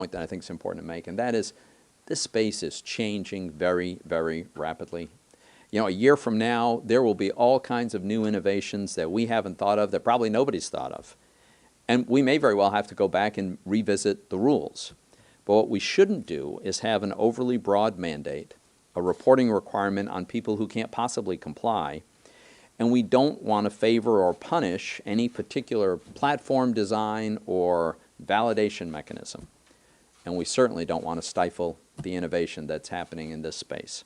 point that I think is important to make, and that is this space is changing very, very rapidly. A year from now, there will be all kinds of new innovations that we haven't thought of, that probably nobody's thought of. And we may very well have to go back and revisit the rules. But what we shouldn't do is have an overly broad mandate, a reporting requirement on people who can't possibly comply, and we don't want to favor or punish any particular platform design or validation mechanism. And we certainly don't want to stifle the innovation that's happening in this space.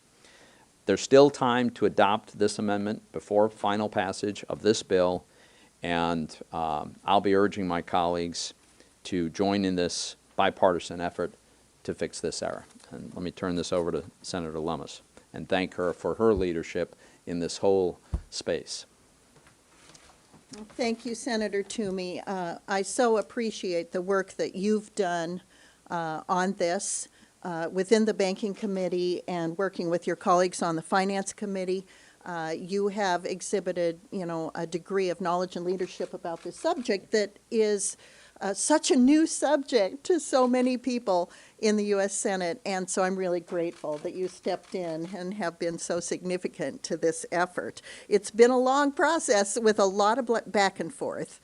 There's still time to adopt this amendment before final passage of this bill, and I'll be urging my colleagues to join in this bipartisan effort to fix this error. And let me turn this over to Senator Lummis and thank her for her leadership in this whole space. Thank you, Senator Toomey. I so appreciate the work that you've done on this within the Banking Committee and working with your colleagues on the Finance Committee. You have exhibited, a degree of knowledge and leadership about this subject that is such a new subject to so many people in the U.S. Senate, and so I'm really grateful that you stepped in and have been so significant to this effort. It's been a long process with a lot of back and forth.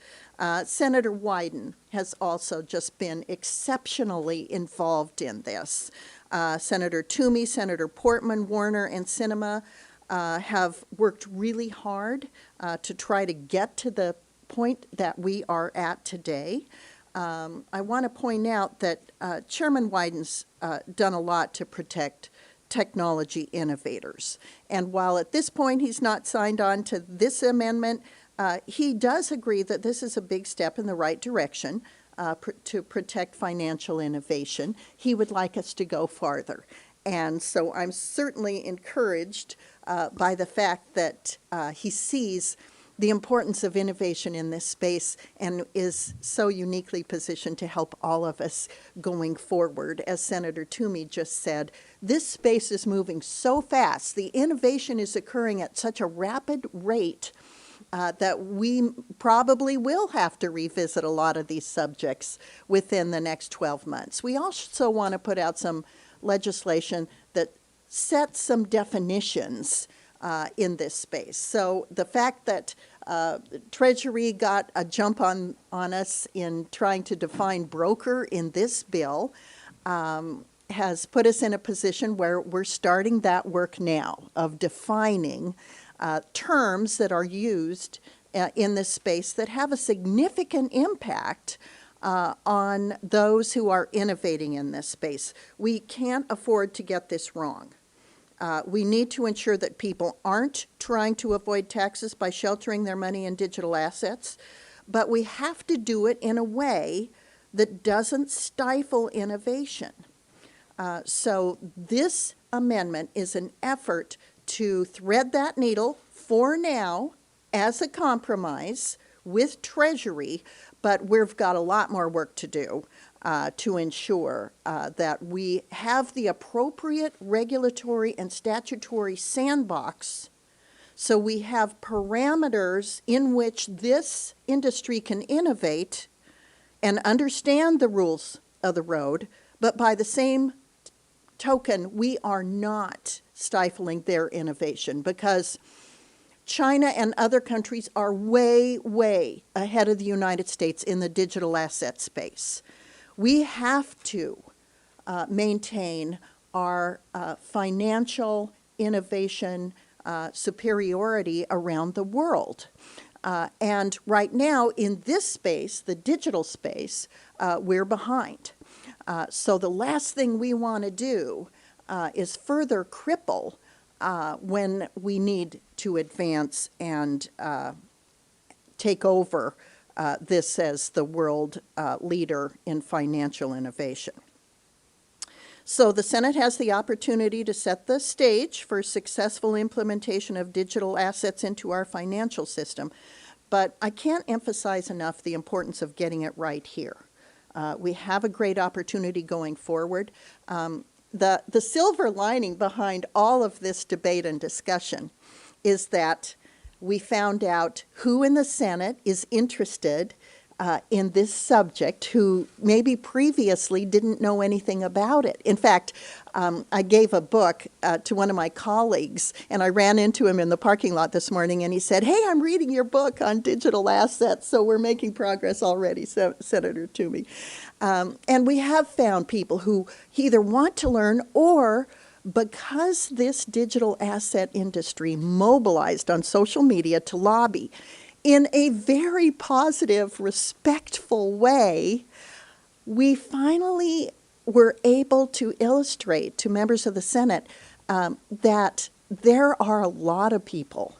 Senator Wyden has also just been exceptionally involved in this. Senator Toomey, Senator Portman, Warner, and Sinema have worked really hard to try to get to the point that we are at today. I want to point out that Chairman Wyden's done a lot to protect technology innovators. And while at this point he's not signed on to this amendment, he does agree that this is a big step in the right direction to protect financial innovation. He would like us to go farther. And so I'm certainly encouraged by the fact that he sees the importance of innovation in this space and is so uniquely positioned to help all of us going forward. As Senator Toomey just said, this space is moving so fast. The innovation is occurring at such a rapid rate that we probably will have to revisit a lot of these subjects within the next 12 months. We also want to put out some legislation that sets some definitions in this space. So the fact that Treasury got a jump on us in trying to define broker in this bill has put us in a position where we're starting that work now of defining terms that are used in this space that have a significant impact on those who are innovating in this space. We can't afford to get this wrong. We need to ensure that people aren't trying to avoid taxes by sheltering their money in digital assets, but we have to do it in a way that doesn't stifle innovation. So this amendment is an effort to thread that needle for now as a compromise with Treasury, but we've got a lot more work to do to ensure that we have the appropriate regulatory and statutory sandbox so we have parameters in which this industry can innovate and understand the rules of the road, but by the same token, we are not stifling their innovation because China and other countries are way, way ahead of the United States in the digital asset space. We have to maintain our financial innovation superiority around the world. And right now in this space, the digital space, we're behind. So the last thing we want to do is further cripple when we need to advance and take over this as the world leader in financial innovation. So the Senate has the opportunity to set the stage for successful implementation of digital assets into our financial system, but I can't emphasize enough the importance of getting it right here. We have a great opportunity going forward. The silver lining behind all of this debate and discussion is that we found out who in the Senate is interested in this subject who maybe previously didn't know anything about it. In fact, I gave a book to one of my colleagues, and I ran into him in the parking lot this morning, and he said, "Hey, I'm reading your book on digital assets, so we're making progress already, Senator Toomey." And we have found people who either want to learn or because this digital asset industry mobilized on social media to lobby in a very positive, respectful way, we finally were able to illustrate to members of the Senate that there are a lot of people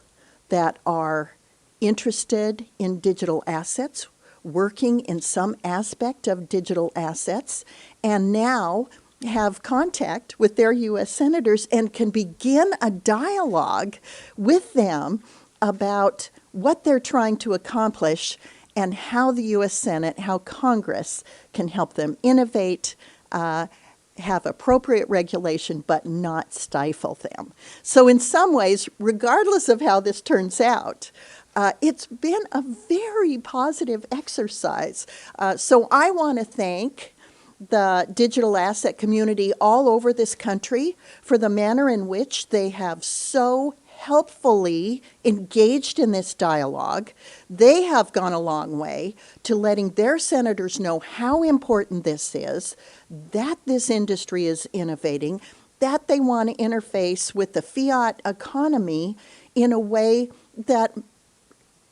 that are interested in digital assets, working in some aspect of digital assets, and now have contact with their U.S. senators and can begin a dialogue with them about what they're trying to accomplish and how the U.S. Senate, how Congress can help them innovate, have appropriate regulation, but not stifle them. So in some ways, regardless of how this turns out, it's been a very positive exercise. So I want to thank the digital asset community all over this country for the manner in which they have so helpfully engaged in this dialogue. They have gone a long way to letting their senators know how important this is, that this industry is innovating, that they want to interface with the fiat economy in a way that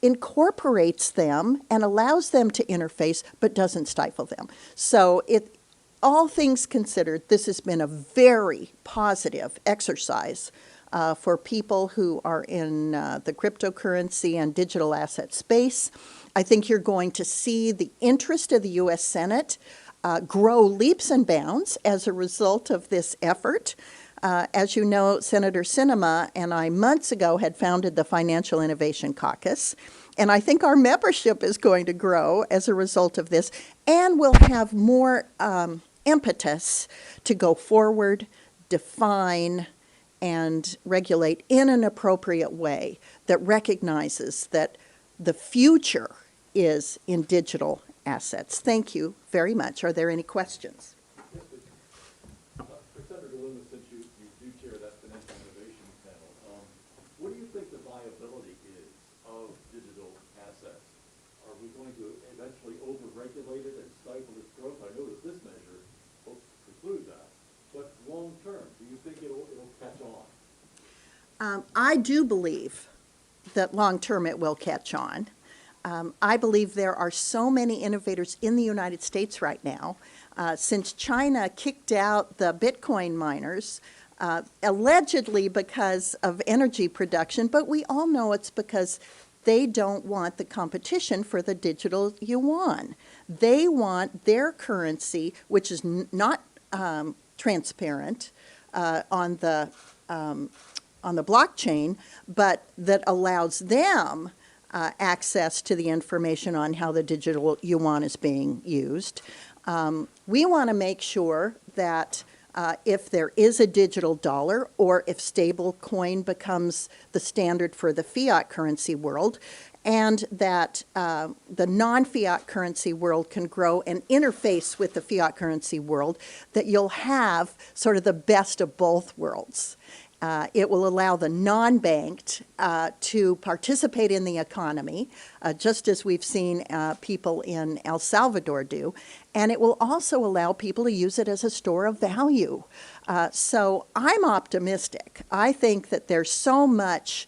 incorporates them and allows them to interface but doesn't stifle them. So all things considered, this has been a very positive exercise for people who are in the cryptocurrency and digital asset space. I think you're going to see the interest of the U.S. Senate grow leaps and bounds as a result of this effort. As you know, Senator Sinema and I months ago had founded the Financial Innovation Caucus, and I think our membership is going to grow as a result of this, and we'll have more impetus to go forward, define, and regulate in an appropriate way that recognizes that the future is in digital assets. Thank you very much. Are there any questions? Yes, but, Senator Loomis, since you do chair that Financial Innovation Panel, what do you think the viability is of digital assets? Are we going to eventually over-regulate it and stifle its growth? I know that this measure will preclude that. But long term, do you think it'll catch on? I do believe that long term it will catch on. I believe there are so many innovators in the United States right now. Since China kicked out the Bitcoin miners, allegedly because of energy production, but we all know it's because they don't want the competition for the digital yuan. They want their currency, which is not transparent on the blockchain, but that allows them access to the information on how the digital yuan is being used. We want to make sure that if there is a digital dollar or if stable coin becomes the standard for the fiat currency world, and that the non-fiat currency world can grow and interface with the fiat currency world, that you'll have sort of the best of both worlds. It will allow the non-banked to participate in the economy, just as we've seen people in El Salvador do, and it will also allow people to use it as a store of value. So I'm optimistic. I think that there's so much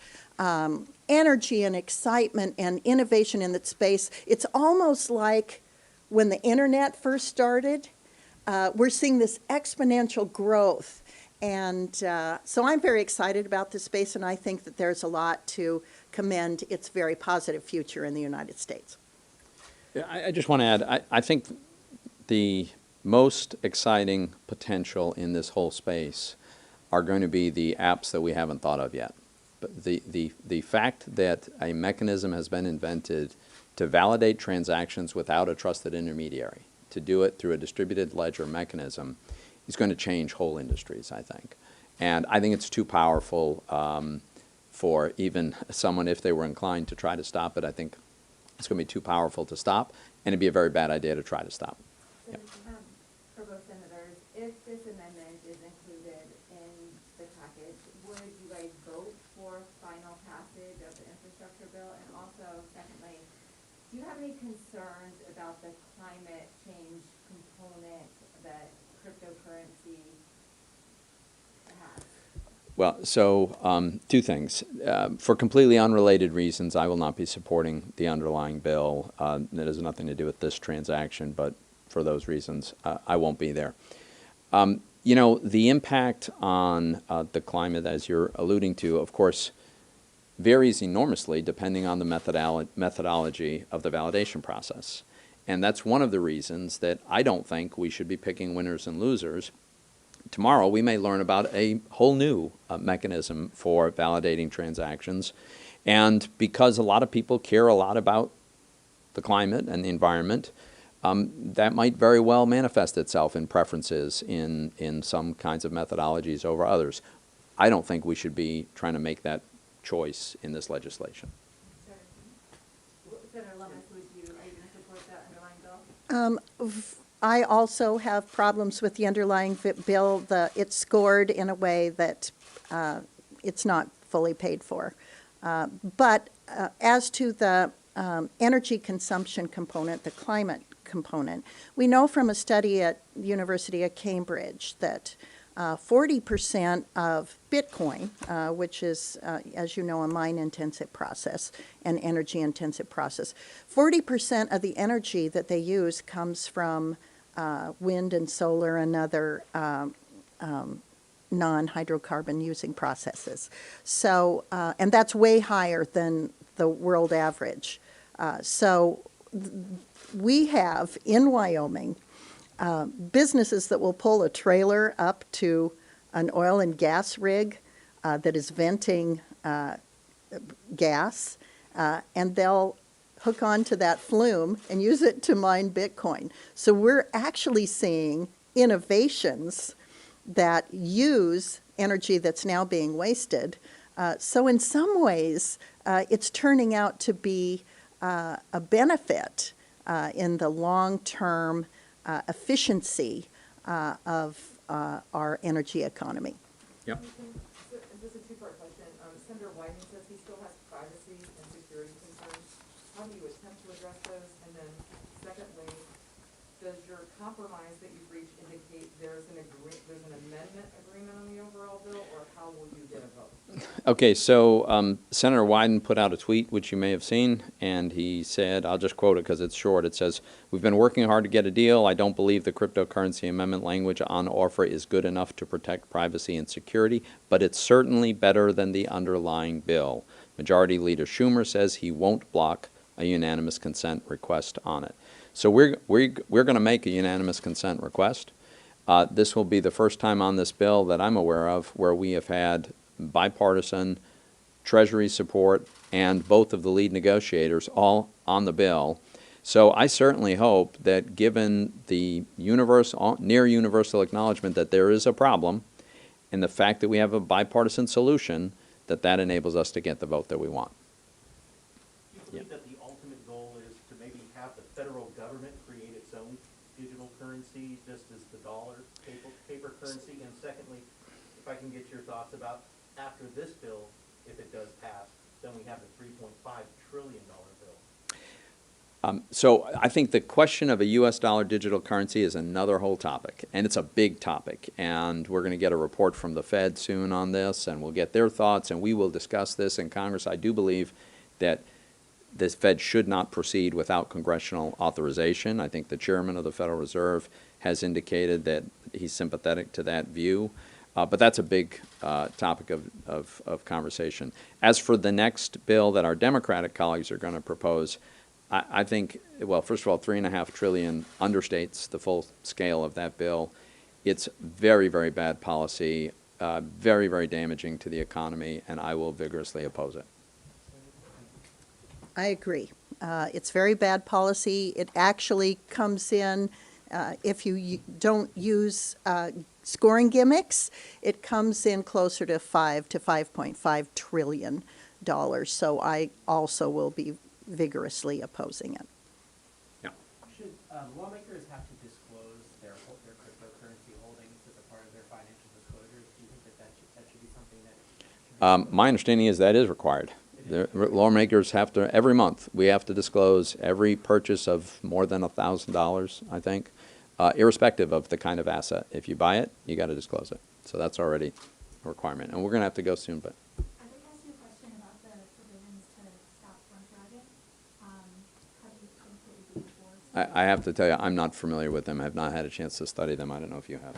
energy and excitement and innovation in that space. It's almost like when the internet first started, we're seeing this exponential growth. And so I'm very excited about this space, and I think that there's a lot to commend its very positive future in the United States. Yeah, I just want to add, I think the most exciting potential in this whole space are going to be the apps that we haven't thought of yet. But the fact that a mechanism has been invented to validate transactions without a trusted intermediary, to do it through a distributed ledger mechanism, is going to change whole industries, I think. And I think it's too powerful for even someone, if they were inclined to try to stop it. I think It's going to be too powerful to stop, and it'd be a very bad idea to try to stop. So, Yep. for both senators, if this amendment is included in the package, would you guys vote for final passage of the infrastructure bill? And also, secondly, do you have any concerns about the climate change component that cryptocurrency has? Well, so two things. For completely unrelated reasons, I will not be supporting the underlying bill. That has nothing to do with this transaction, but for those reasons, I won't be there. You know, the impact on the climate, as you're alluding to, of course, varies enormously depending on the methodology of the validation process. And that's one of the reasons that I don't think we should be picking winners and losers. Tomorrow, we may learn about a whole new mechanism for validating transactions. And because a lot of people care a lot about the climate and the environment, that might very well manifest itself in preferences in some kinds of methodologies over others. I don't think we should be trying to make that choice in this legislation. Senator Lummis, are you going to support that underlying bill? I also have problems with the underlying bill. It's scored in a way that it's not fully paid for. But as to the energy consumption component, the climate component, we know from a study at the University of Cambridge that 40% of Bitcoin, which is, as you know, a mine-intensive process, an energy-intensive process, 40% of the energy that they use comes from wind and solar and other non-hydrocarbon using processes. So, and that's way higher than the world average. We have in Wyoming businesses that will pull a trailer up to an oil and gas rig that is venting gas, and they'll hook onto that flume and use it to mine Bitcoin. So we're actually seeing innovations that use energy that's now being wasted. So in some ways, it's turning out to be a benefit in the long-term efficiency of our energy economy. Yep. So, this is a two-part question. Senator Wyden says he still has privacy and security concerns. How do you attempt to address those? And then, secondly, does your compromise that you've reached indicate there's an amendment agreement on the overall bill, or how will you get a vote? Okay, so Senator Wyden put out a tweet, which you may have seen, and he said, I'll just quote it because it's short. It says, "We've been working hard to get a deal. I don't believe the cryptocurrency amendment language on offer is good enough to protect privacy and security, but it's certainly better than the underlying bill. Majority Leader Schumer says he won't block a unanimous consent request on it." So we're going to make a unanimous consent request. This will be the first time on this bill that I'm aware of where we have had bipartisan Treasury support and both of the lead negotiators all on the bill. So I certainly hope that given the near universal acknowledgement that there is a problem and the fact that we have a bipartisan solution, that enables us to get the vote that we want. Do you believe that the ultimate goal is to maybe have the federal government create its own digital currency, just as the dollar paper currency? And secondly, if I can get your thoughts about after this bill, if it does pass, then we have the $3.5 trillion bill. So I think the question of a U.S. dollar digital currency is another whole topic, and it's a big topic. And we're going to get a report from the Fed soon on this, and we'll get their thoughts, and we will discuss this in Congress. I do believe that the Fed should not proceed without congressional authorization. I think the chairman of the Federal Reserve has indicated that he's sympathetic to that view. But that's a big topic of conversation. As for the next bill that our Democratic colleagues are going to propose, I think, well, first of all, $3.5 trillion understates the full scale of that bill. It's very, very bad policy, very, very damaging to the economy, and I will vigorously oppose it. I agree. It's very bad policy. It actually comes in, if you don't use scoring gimmicks, it comes in closer to $5 to $5.5 trillion. So I also will be vigorously opposing it. Yeah. Should lawmakers have to disclose their cryptocurrency holdings as a part of their financial disclosures? Do you think that should be something that? My understanding is that is required. The lawmakers have to, every month, we have to disclose every purchase of more than $1,000, I think, irrespective of the kind of asset. If you buy it, you got to disclose it. So that's already a requirement. And we're going to have to go soon, but. I'd like to ask you a question about the provisions to stop front dragging. How do you think it would be enforced? I have to tell you, I'm not familiar with them. I have not had a chance to study them. I don't know if you have.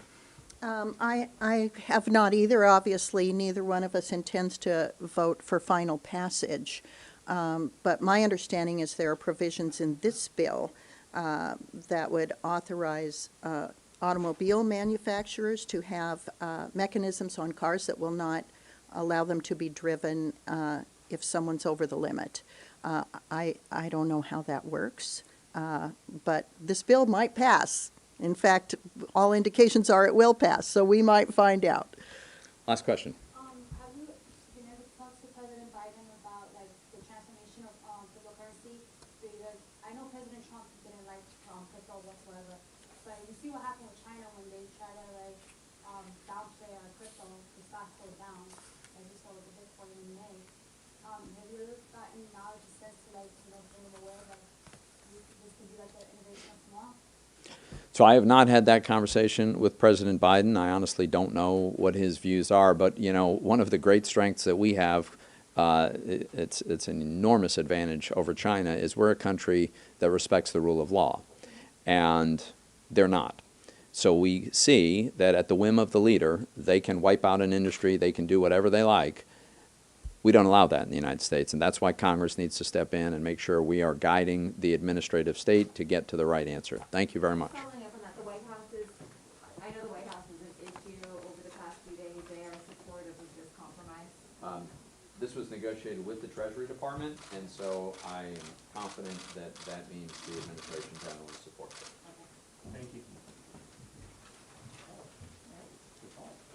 I have not either. Obviously, neither one of us intends to vote for final passage. But my understanding is there are provisions in this bill that would authorize automobile manufacturers to have mechanisms on cars that will not allow them to be driven if someone's over the limit. I don't know how that works, but this bill might pass. In fact, all indications are it will pass, so we might find out. Last question. Have you been able to talk to President Biden about like the transformation of cryptocurrency? Because I know President Trump didn't like crypto whatsoever, but you see what happened with China when they try to like downplay on crypto, the stock goes down, as you saw with the Bitcoin in May. Have you ever gotten knowledge and sense to like bring them aware that this could be like the innovation of tomorrow? So I have not had that conversation with President Biden. I honestly don't know what his views are, but you know, one of the great strengths that we have, it's an enormous advantage over China, is we're a country that respects the rule of law, and they're not. So we see that at the whim of the leader, they can wipe out an industry, they can do whatever they like. We don't allow that in the United States, and that's why Congress needs to step in and make sure we are guiding the administrative state to get to the right answer. Thank you very much. Following up on that, the White House is, I know the White House is an issue over the past few days. They are supportive of this compromise. This was negotiated with the Treasury Department, and so I am confident that that means the administration generally supports it. Thank you.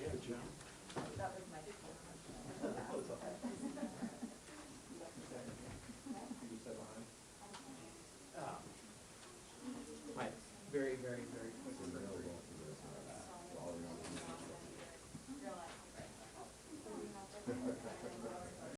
Good job. That was my question. Hi, very, very, very quickly.